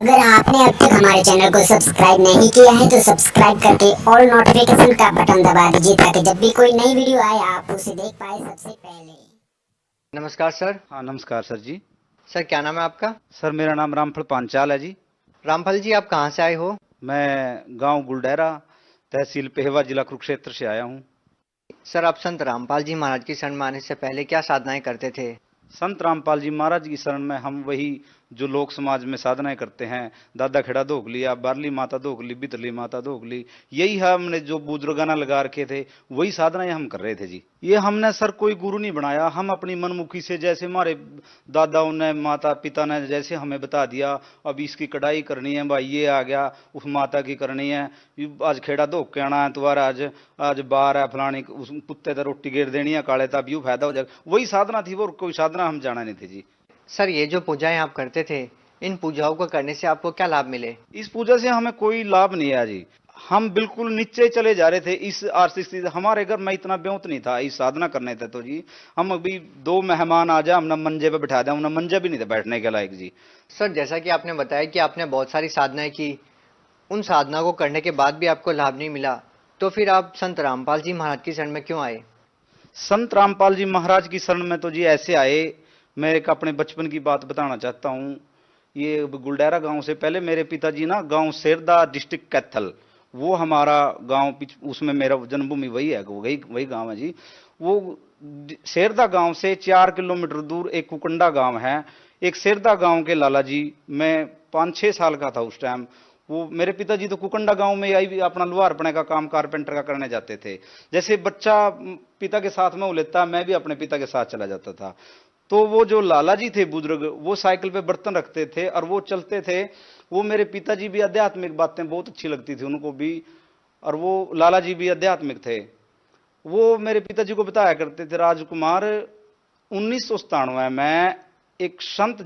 अगर आपने अब तक हमारे चैनल को सब्सक्राइब नहीं किया है तो सब्सक्राइब करके ऑल नोटिफिकेशन का बटन दबा दीजिए ताकि जब भी कोई नई वीडियो आए आप उसे देख पाए सबसे पहले। नमस्कार सर। हाँ नमस्कार सर जी। सर क्या नाम है आपका? सर मेरा नाम रामफल पांचाल है जी। रामफल जी, आप कहाँ से आए हो? मैं गांव गुलडेरा, तहसील पेहवा, जिला कुरुक्षेत्र से आया हूँ। सर, आप संत रामपाल जी महाराज की शरण में आने से पहले क्या साधनाएं करते थे? संत रामपाल जी महाराज की शरण में हम वही जो लोक समाज में साधनाएं करते हैं, दादा खेड़ा धोक लिया, बारली माता धोक ली, बितली माता धोक ली, यही हमने जो बुजुर्गाना लगा रखे थे वही साधनाएं हम कर रहे थे जी। ये हमने सर कोई गुरु नहीं बनाया, हम अपनी मनमुखी से जैसे हमारे दादाओं ने माता पिता ने जैसे हमें बता दिया, अब इसकी कढ़ाई करनी है भाई, ये आ गया उस माता की करनी है, आज खेड़ा धोक के आना है तुम्हारा, आज आज बार है फलानी, उस कुत्ते तो रोटी गेर देनी है काले, तब यूं फायदा हो जाएगा, वही साधना थी वो, और कोई साधना हम जाना नहीं थे जी। सर, ये जो पूजाएं आप करते थे, इन पूजाओं को करने से आपको क्या लाभ मिले? इस पूजा से हमें कोई लाभ नहीं आया जी, हम बिल्कुल नीचे चले जा रहे थे इस आर्थिक स्थिति, हमारे घर में इतना ब्योत नहीं था इस साधना करने थे तो जी। हम अभी दो मेहमान आ जाए हमने मंजे पे बैठा दिया, हमने मंजे भी नहीं थे बैठने के लायक जी। सर, जैसा कि आपने बताया कि आपने बहुत सारी साधनाएं की, उन साधना को करने के बाद भी आपको लाभ नहीं मिला, तो फिर आप संत रामपाल जी महाराज की शरण में क्यों आए? संत रामपाल जी महाराज की शरण में तो जी ऐसे आए, मैं एक अपने बचपन की बात बताना चाहता हूँ। ये गुलडेरा गांव से पहले मेरे पिताजी ना गांव सेरदा डिस्ट्रिक्ट कैथल, वो हमारा गांव, उसमें मेरा जन्मभूमि वही है, वही वही गांव है जी। वो सेरदा गांव से 4 किलोमीटर दूर एक कुकंडा गांव है। एक सेरदा गांव के लाला जी, मैं 5-6 साल का था उस टाइम, वो मेरे पिताजी तो कुकंडा गांव में आई भी अपना लोहारपने का काम कारपेंटर का करने जाते थे। जैसे बच्चा पिता के साथ में वो लेता, मैं भी अपने पिता के साथ चला जाता था। तो वो जो लाला जी थे बुजुर्ग, वो साइकिल पे बर्तन रखते थे और वो चलते थे। वो मेरे पिताजी भी आध्यात्मिक बातें बहुत अच्छी लगती थी उनको भी, और वो लाला जी भी आध्यात्मिक थे। वो मेरे पिताजी को बताया करते थे, राजकुमार 1997 में एक संत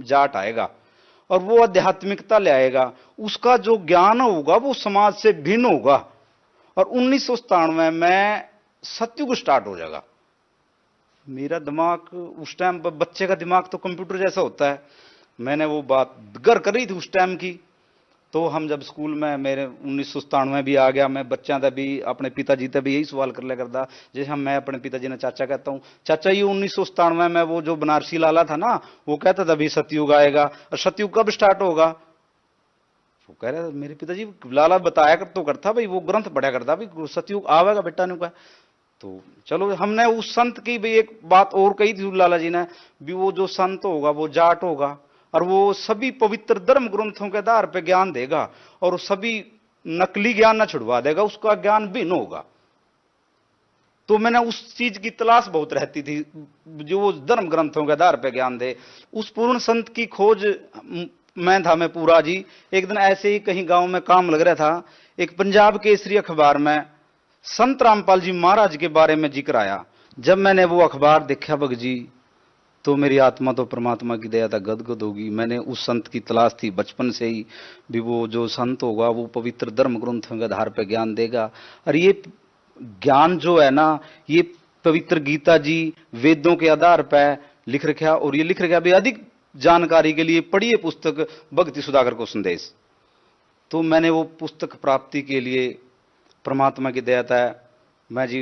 जाट आएगा और वो आध्यात्मिकता ले आएगा, उसका जो ज्ञान होगा वो समाज से भिन्न होगा, और 1997 में सतयुग स्टार्ट हो जाएगा। मेरा दिमाग उस टाइम, बच्चे का दिमाग तो कंप्यूटर जैसा होता है, मैंने वो बात घर कर रही थी उस टाइम की। तो हम जब स्कूल में, मेरे 1997 भी आ गया, मैं बच्चा था भी अपने पिताजी से भी यही सवाल कर लिया करता, जैसे हम, मैं अपने पिताजी ने चाचा कहता हूँ, चाचा ये 1997 में वो जो बनारसी लाला था ना, वो कहता था भी सतयुग आएगा, और सतयुग कब स्टार्ट होगा? वो कह रहा मेरे पिताजी, लाला बताया कर तो करता भाई, वो ग्रंथ पढ़ा करता भाई, सतयुग आवेगा बेटा ने कहा। तो चलो हमने उस संत की भी एक बात और कही थी लाला जी ने भी, वो जो संत होगा वो जाट होगा, और वो सभी पवित्र धर्म ग्रंथों के आधार पे ज्ञान देगा, और सभी नकली ज्ञान न छुड़वा देगा, उसका ज्ञान भिन्न होगा। तो मैंने उस चीज की तलाश बहुत रहती थी, जो वो धर्म ग्रंथों के आधार पे ज्ञान दे, उस पूर्ण संत की खोज मैं था, मैं पूरा जी। एक दिन ऐसे ही कहीं गांव में काम लग रहा था, एक पंजाब केसरी अखबार में संत रामपाल जी महाराज के बारे में जिक्र आया। जब मैंने वो अखबार देखा भग जी, तो मेरी आत्मा तो परमात्मा की दया था गदगद होगी। मैंने उस संत की तलाश थी बचपन से ही भी, वो जो संत होगा वो पवित्र धर्म ग्रंथों के आधार पर ज्ञान देगा, और ये ज्ञान जो है ना, ये पवित्र गीता जी वेदों के आधार पर लिख रखा, और ये लिख रखा भी अधिक जानकारी के लिए पढ़िए पुस्तक भक्ति सुधाकर को संदेश। तो मैंने वो पुस्तक प्राप्ति के लिए परमात्मा की दया था, मैं जी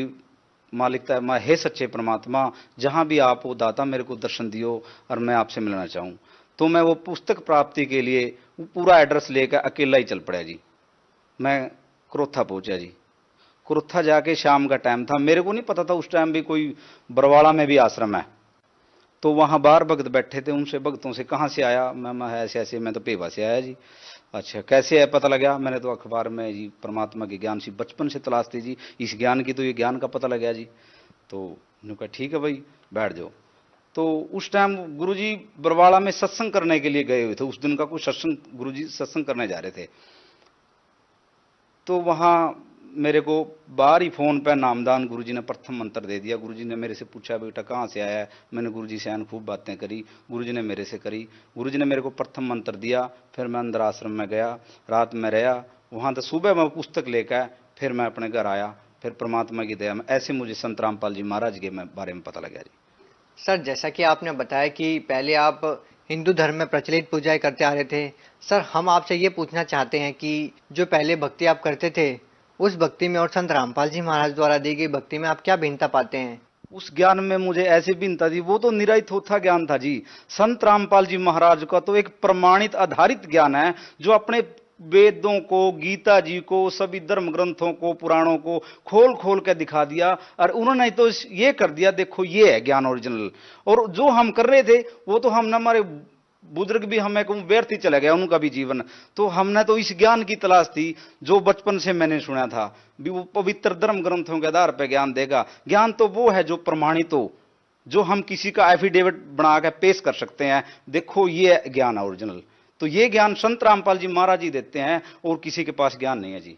मालिकता है, मैं हे सच्चे परमात्मा जहां भी आप हो दाता मेरे को दर्शन दियो और मैं आपसे मिलना चाहूं। तो मैं वो पुस्तक प्राप्ति के लिए वो पूरा एड्रेस लेकर अकेला ही चल पड़ा जी। मैं क्रोथा पहुंचा जी। क्रोथा जाके शाम का टाइम था, मेरे को नहीं पता था उस टाइम भी कोई बरवाड़ा में भी आश्रम है। तो वहां बाहर भक्त बैठे थे, उनसे भक्तों से कहाँ से आया, मैं ऐसे ऐसे, मैं तो पेवा से आया जी। अच्छा कैसे है पता लगा? मैंने तो अखबार में जी परमात्मा के ज्ञान से बचपन से तलाश थी जी, इस ज्ञान की तो ये ज्ञान का पता लग गया जी। तो उन्होंने कहा ठीक है भाई बैठ जाओ। तो उस टाइम गुरुजी बरवाड़ा में सत्संग करने के लिए गए हुए थे, उस दिन का कुछ सत्संग, गुरुजी सत्संग करने जा रहे थे। तो वहां मेरे को बाहर ही फोन पे नामदान गुरुजी ने प्रथम मंत्र दे दिया। गुरुजी ने मेरे से पूछा बेटा कहाँ से आया है, मैंने गुरुजी से आन खूब बातें करी, गुरुजी ने मेरे से करी। गुरुजी ने मेरे को प्रथम मंत्र दिया, फिर मैं अंदर आश्रम में गया, रात में रहा वहां। तो सुबह मैं पुस्तक लेकर फिर मैं अपने घर आया, फिर परमात्मा की दया में ऐसे मुझे संत रामपाल जी महाराज के बारे में पता लगा जी। सर, जैसा कि आपने बताया कि पहले आप हिंदू धर्म में प्रचलित पूजाएं करते आ रहे थे। सर, हम आपसे ये पूछना चाहते हैं कि जो पहले भक्ति आप करते थे, उस भक्ति में और संत रामपाल जी महाराज द्वारा दी गई भक्ति में आप क्या भिन्नता पाते हैं? उस ज्ञान में मुझे ऐसी भिन्नता थी, वो तो निराई थोथा ज्ञान था जी। संत रामपाल जी महाराज का तो एक प्रमाणित आधारित ज्ञान है, जो अपने वेदों को, गीता जी को, सभी धर्म ग्रंथों को, पुराणों को खोल खोल के दिखा दिया। और उन्होंने तो ये कर दिया, देखो ये है ज्ञान ओरिजिनल। और जो हम कर रहे थे वो तो हम, हमारे बुजुर्ग भी हमें को व्यर्थ ही चला गया उनका भी जीवन। तो हमने तो इस ज्ञान की तलाश थी जो बचपन से मैंने सुना था भी, वो पवित्र धर्म ग्रंथों के आधार पर ज्ञान देगा। ज्ञान तो वो है जो प्रमाणित हो, जो हम किसी का एफिडेविट बना के पेश कर सकते हैं, देखो ये ज्ञान है ओरिजिनल। तो ये ज्ञान संत रामपाल जी महाराज जी देते हैं, और किसी के पास ज्ञान नहीं है जी।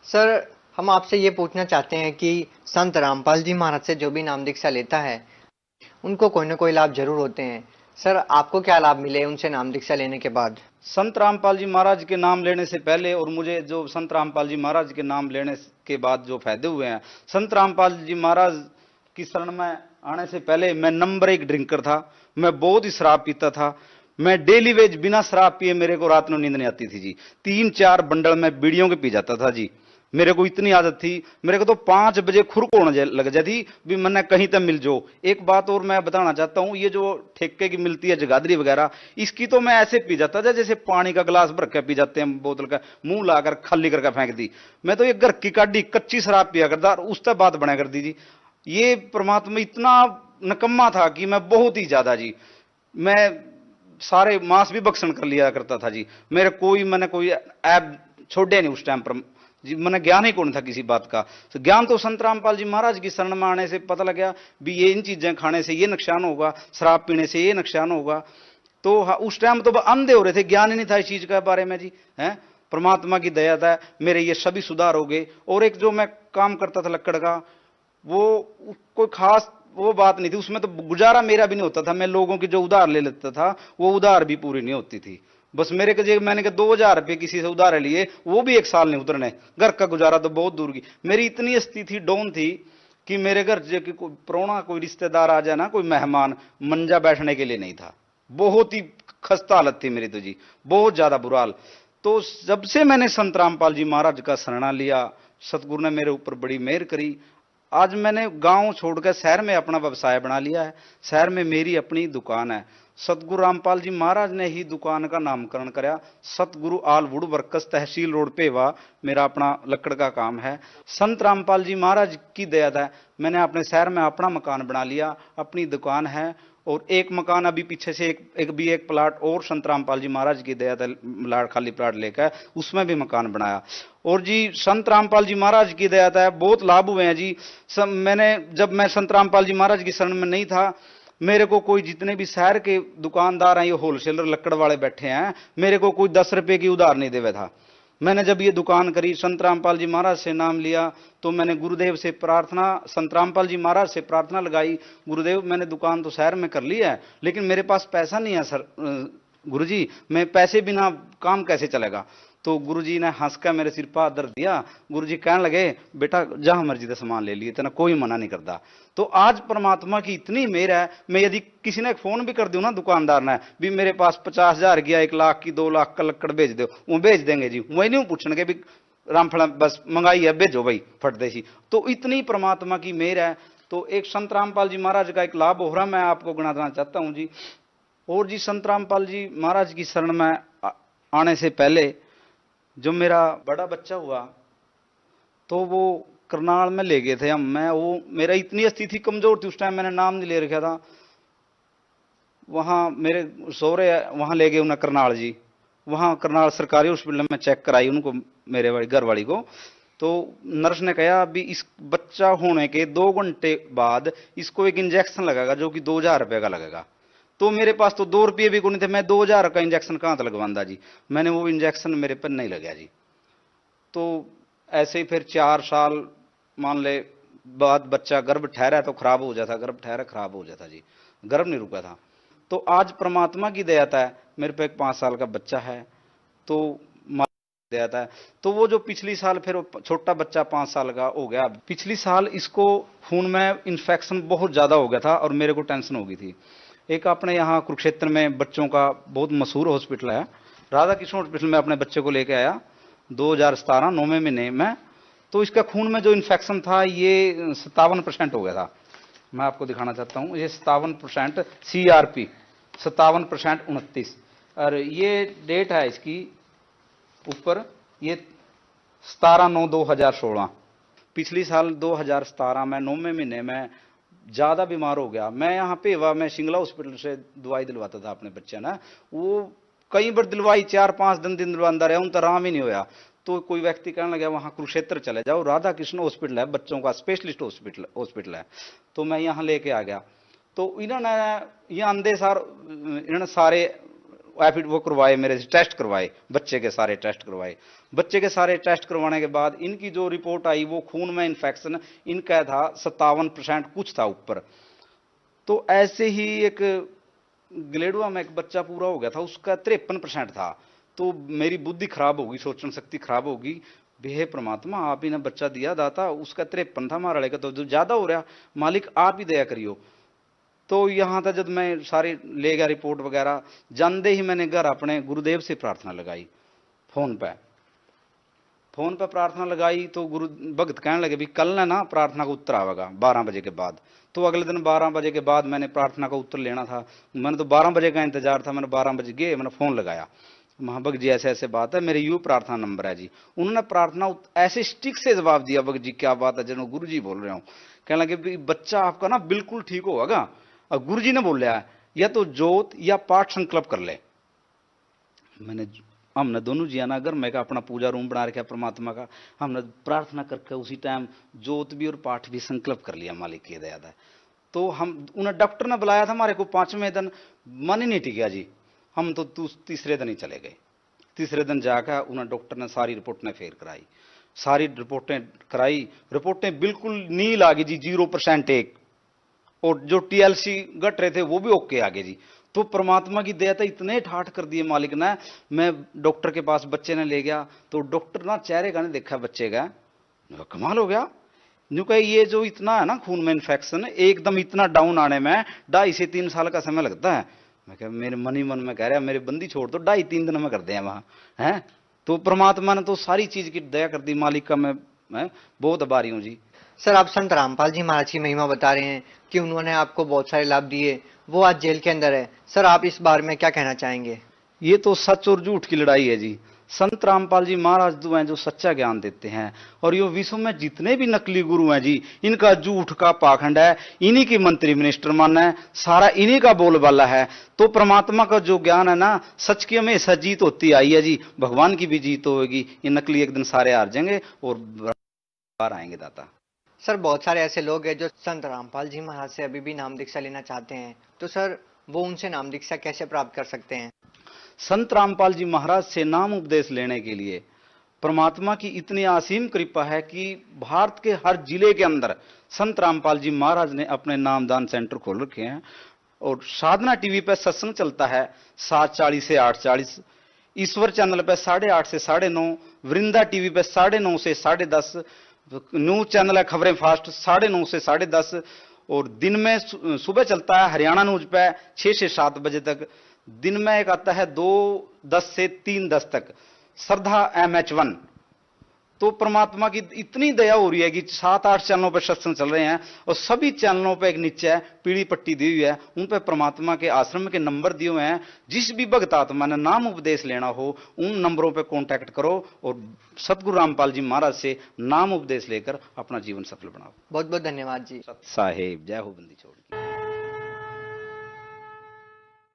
सर, हम आपसे ये पूछना चाहते हैं कि संत रामपाल जी महाराज से जो भी नाम दीक्षा लेता है, उनको कोई ना कोई लाभ जरूर होते हैं। सर, आपको क्या लाभ मिले उनसे नाम दीक्षा लेने के बाद? संत रामपाल जी महाराज के नाम लेने से पहले और मुझे जो संत रामपाल जी महाराज के नाम लेने के बाद जो फायदे हुए हैं, संत रामपाल जी महाराज की शरण में आने से पहले मैं नंबर 1 ड्रिंकर था। मैं बहुत ही शराब पीता था। मैं डेली वेज बिना शराब पिए मेरे को रात में नींद नहीं आती थी जी। 3-4 बंडल मैं बीड़ियों के पी जाता था जी। मेरे को इतनी आदत थी, मेरे को तो 5 बजे खुरक होने लग जाती भी, मैंने कहीं तक मिल जो। एक बात और मैं बताना चाहता हूं, ये जो ठेके की मिलती है जगाधरी वगैरह, इसकी तो मैं ऐसे पी जाता था जैसे पानी का गिलास भर के पी जाते हैं बोतल का, मुंह लाकर खाली करके फेंक दी। मैं तो ये घर की काटी कच्ची शराब पिया करता, और उस तक बात बना कर दी जी। ये परमात्मा इतना नकम्मा था कि मैं बहुत ही ज्यादा जी, मैं सारे मांस भी भक्षण कर लिया करता था जी। मैंने कोई ऐप छोड़े नहीं उस टाइम पर जी। मैंने ज्ञान ही कौन था किसी बात का। तो ज्ञान तो संत रामपाल जी महाराज की शरण में आने से पता लगा भी, ये इन चीजें खाने से ये नुकसान होगा, शराब पीने से ये नुकसान होगा। तो उस टाइम तो अंधे हो रहे थे, ज्ञान ही नहीं था इस चीज के बारे में जी। है परमात्मा की दया था, मेरे ये सभी सुधार हो गए। और एक जो मैं काम करता था लक्कड़ का, वो कोई खास वो बात नहीं थी उसमें, तो गुजारा मेरा भी नहीं होता था। मैं लोगों की जो उधार ले लेता था, वो उधार भी पूरी नहीं होती थी। बस मेरे को मैंने 2000 रुपये किसी से उधार लिए, वो भी 1 साल नहीं उतरने। घर का गुजारा तो बहुत दूर की। मेरी इतनी स्थिति डाउन थी कि मेरे घर जो कि कोई प्राहुणा, कोई रिश्तेदार आ जाए ना, कोई मेहमान, मंजा बैठने के लिए नहीं था। बहुत ही खस्ता हालत थी मेरी तो जी, बहुत ज्यादा बुरा हाल। तो जब से मैंने संत रामपाल जी महाराज का शरणा लिया, सतगुरु ने मेरे ऊपर बड़ी मेहर करी। आज मैंने गांव छोड़कर शहर में अपना व्यवसाय बना लिया है। शहर में मेरी अपनी दुकान है। सतगुरु रामपाल जी महाराज ने ही दुकान का नामकरण कराया। सतगुरु आल would workers, tehsil road Pewa, मेरा अपना लकड़ का काम है। संत रामपाल जी महाराज की दया है, मैंने अपने शहर में अपना मकान बना लिया, अपनी दुकान है। और एक मकान अभी पीछे से एक प्लाट और संत रामपाल जी महाराज की दया था, खाली प्लाट लेकर उसमें भी मकान बनाया। और जी संत रामपाल जी महाराज की दया था, बहुत लाभ हुए हैं जी। जब मैं संत रामपाल जी महाराज की शरण में नहीं था, मेरे को कोई, जितने भी शहर के दुकानदार हैं, ये होलसेलर लक्कड़ वाले बैठे हैं, मेरे को कोई 10 रुपए की उधार नहीं देवे था। मैंने जब ये दुकान करी, संत रामपाल जी महाराज से नाम लिया, तो मैंने गुरुदेव से प्रार्थना, संत रामपाल जी महाराज से प्रार्थना लगाई, गुरुदेव मैंने दुकान तो शहर में कर ली है, लेकिन मेरे पास पैसा नहीं है सर, गुरुजी मैं पैसे बिना काम कैसे चलेगा। तो गुरुजी ने हंस कर मेरे सिर पर हाथ धर दिया। गुरुजी कहने लगे, बेटा जहां मर्जी का सामान ले लिए, तेना कोई मना नहीं करता। तो आज परमात्मा की इतनी मेहर है, मैं यदि किसी ने फोन भी कर दूं ना दुकानदार ने भी, मेरे पास 50,000 गया, 1 लाख की 2 लाख का लक्कड़ भेज दो, वो भेज देंगे जी। वही नहीं पूछने भी रामफल बस मंगाई है, भेजो भाई फट देसी। तो इतनी परमात्मा की मेहर है। तो एक संत रामपाल जी महाराज का एक लाभ हो रहा, मैं आपको गिनाना चाहता हूं जी। और जी संत रामपाल जी महाराज की शरण में आने से पहले जो मेरा बड़ा बच्चा हुआ, तो वो करनाल में ले गए थे हम। मैं वो, मेरा इतनी स्थिति कमजोर थी उस टाइम, मैंने नाम नहीं ले रखा था। वहां मेरे सौरे वहां ले गए उन्हें करनाल जी। वहां करनाल सरकारी हॉस्पिटल में चेक कराई उनको, मेरे वाली घर वाली को। तो नर्स ने कहा अभी इस बच्चा होने के 2 घंटे बाद इसको एक इंजेक्शन लगेगा जो कि 2000 रुपए का लगेगा। तो मेरे पास तो 2 रुपये भी कोई नहीं थे, मैं 2000 का इंजेक्शन कहां तक लगवांदा जी। मैंने वो इंजेक्शन मेरे पर नहीं लगा जी। तो ऐसे ही फिर 4 साल मान ले बाद बच्चा गर्भ ठहरा तो खराब हो जाता, गर्भ ठहरा खराब हो जाता जी, गर्भ नहीं रुका था। तो आज परमात्मा की दया है, मेरे पे एक 5 साल का बच्चा है, तो दया है। तो वो जो पिछली साल फिर छोटा बच्चा 5 साल का हो गया, पिछली साल इसको खून में इन्फेक्शन बहुत ज्यादा हो गया था और मेरे को टेंशन हो गई थी। एक अपने यहाँ कुरुक्षेत्र में बच्चों का बहुत मशहूर हॉस्पिटल है, राधा कृष्ण हॉस्पिटल में अपने बच्चे को लेके आया 2017 9वें महीने में। तो इसका खून में जो इन्फेक्शन था ये 57% हो गया था। मैं आपको दिखाना चाहता हूँ, ये 57% CRP 57% 29, और ये डेट है इसकी ऊपर, ये 17/9/2016। पिछली साल 2017 में 9वें महीने में ज़्यादा बीमार हो गया। मैं यहाँ पे मैं शिंगला हॉस्पिटल से दवाई दिलवाता था अपने बच्चे ना, वो कई बार दिलवाई, 4-5 दिन दिलवांदा रहा, उन तो आराम ही नहीं होया। तो कोई व्यक्ति कहने लगा वहाँ कुरुक्षेत्र चले जाओ, राधा कृष्ण हॉस्पिटल है, बच्चों का स्पेशलिस्ट हॉस्पिटल है। तो मैं यहाँ लेके आ गया। तो इन्होंने यहाँ आंदे सार इन्होंने सारे वो करवाए, मेरे से टेस्ट करवाए, बच्चे के सारे टेस्ट करवाए। बच्चे के सारे टेस्ट करवाने के बाद इनकी जो रिपोर्ट आई वो खून में इन्फेक्शन इनका था 57% कुछ था ऊपर। तो ऐसे ही एक गलेडुआ में एक बच्चा पूरा हो गया था, उसका 53% था। तो मेरी बुद्धि खराब होगी, सोचने शक्ति खराब होगी, हे परमात्मा आप ही ने बच्चा दिया दाता, उसका 53 था, हमारा लड़का तो जो ज्यादा हो रहा, मालिक आप ही दया करियो। तो यहाँ था जब मैं सारे ले गया रिपोर्ट वगैरह, जानते ही मैंने घर अपने गुरुदेव से प्रार्थना लगाई, फोन पे प्रार्थना लगाई। तो गुरु भगत कहने लगे भी कल ना प्रार्थना का उत्तर आवेगा 12 बजे के बाद। तो अगले दिन 12 बजे के बाद मैंने प्रार्थना का उत्तर लेना था, मैंने तो 12 बजे का इंतजार था, मैंने 12 बजे गए, मैंने फोन लगाया, महाभग जी ऐसे ऐसे बात है, मेरे यू प्रार्थना नंबर है जी। उन्होंने प्रार्थना ऐसे स्टिक से जवाब दिया, भगत जी क्या बात है, जनो गुरु जी बोल रहे हो। कहने लगे बच्चा आपका ना बिल्कुल ठीक होगा। और गुरु जी ने बोला या तो जोत या पाठ संकल्प कर ले। हमने दोनों जी आना घर में का अपना पूजा रूम बना रखा परमात्मा का, हमने प्रार्थना करके उसी टाइम जोत भी और पाठ भी संकल्प कर लिया, मालिक की दया है। तो हम उन्हें डॉक्टर ने बुलाया था हमारे को 5वें दिन, मन ही नहीं टिका जी, हम तो तीसरे दिन ही चले गए। तीसरे दिन जाकर उन्हें डॉक्टर ने सारी रिपोर्टें फेर कराई, सारी रिपोर्टें कराई, रिपोर्टें बिल्कुल नील आ गई जी, 0% एक, और जो TLC घट रहे थे वो भी ओके आ गए जी। तो परमात्मा की दया था, इतने ठाठ कर दिए मालिक ने। मैं डॉक्टर के पास बच्चे ने ले गया, तो डॉक्टर ना चेहरे का नहीं देखा बच्चे का, कमाल हो गया। यूं कहे ये जो इतना है ना खून में इन्फेक्शन, एकदम इतना डाउन आने में 2.5 से 3 साल का समय लगता है। मैं कह मेरे मन ही मन में कह रहा मेरे बंदी छोड़ दो, 2.5-3 दिन में कर दे वहां है। तो परमात्मा ने तो सारी चीज की दया कर दी, मालिक का मैं बहुत आभारी हूँ जी। सर आप संत रामपाल जी महाराज की महिमा बता रहे हैं कि उन्होंने आपको बहुत सारे लाभ दिए, वो आज जेल के अंदर है। सर आप इस बारे में क्या कहना चाहेंगे? ये तो सच और झूठ की लड़ाई है जी। संत रामपाल जी महाराज जो हैं जो सच्चा ज्ञान देते हैं, और ये विश्व में जितने भी नकली गुरु हैं जी, इनका झूठ का पाखंड है, इन्हीं की मंत्री मिनिस्टर मानना है, सारा इन्हीं का बोलबाला है। तो परमात्मा का जो ज्ञान है ना, सच की हमेशा जीत होती आई है जी, भगवान की भी जीत होगी। ये नकली एक दिन सारे हार जाएंगे और बाहर आएंगे दाता। सर बहुत सारे ऐसे लोग हैं जो संत रामपाल जी महाराज से अभी भी नाम दीक्षा लेना चाहते हैं, तो सर वो उनसे नाम दीक्षा कैसे प्राप्त कर सकते हैं? संत रामपाल जी महाराज से नाम उपदेश लेने के लिए परमात्मा की इतनी असीम कृपा है कि भारत के हर जिले के अंदर संत रामपाल जी महाराज ने अपने नामदान सेंटर खोल रखे हैं। और साधना टीवी पे सत्संग चलता है 7:40 से 8:40, ईश्वर चैनल पे 8:30 से 9:30, वृंदा टीवी पे 9:30 से 10:30, न्यूज चैनल है खबरें फास्ट 9:30 से 10:30, और दिन में सुबह चलता है हरियाणा न्यूज पे 6 से 7 बजे तक। दिन में एक आता है 2:10 से 3:10 तक, श्रद्धा MH1। तो परमात्मा की इतनी दया हो रही है कि 7-8 चैनलों पर सत्संग चल रहे हैं, और सभी चैनलों पर एक नीचे पीली पट्टी दी हुई है, उन पर परमात्मा के आश्रम के नंबर दिए हुए हैं। जिस भी भक्त आत्मा ने नाम उपदेश लेना हो उन नंबरों पर कांटेक्ट करो और सतगुरु रामपाल जी महाराज से नाम उपदेश लेकर अपना जीवन सफल बनाओ। बहुत बहुत धन्यवाद जी। सत साहेब, जय हो बंदी छोड़।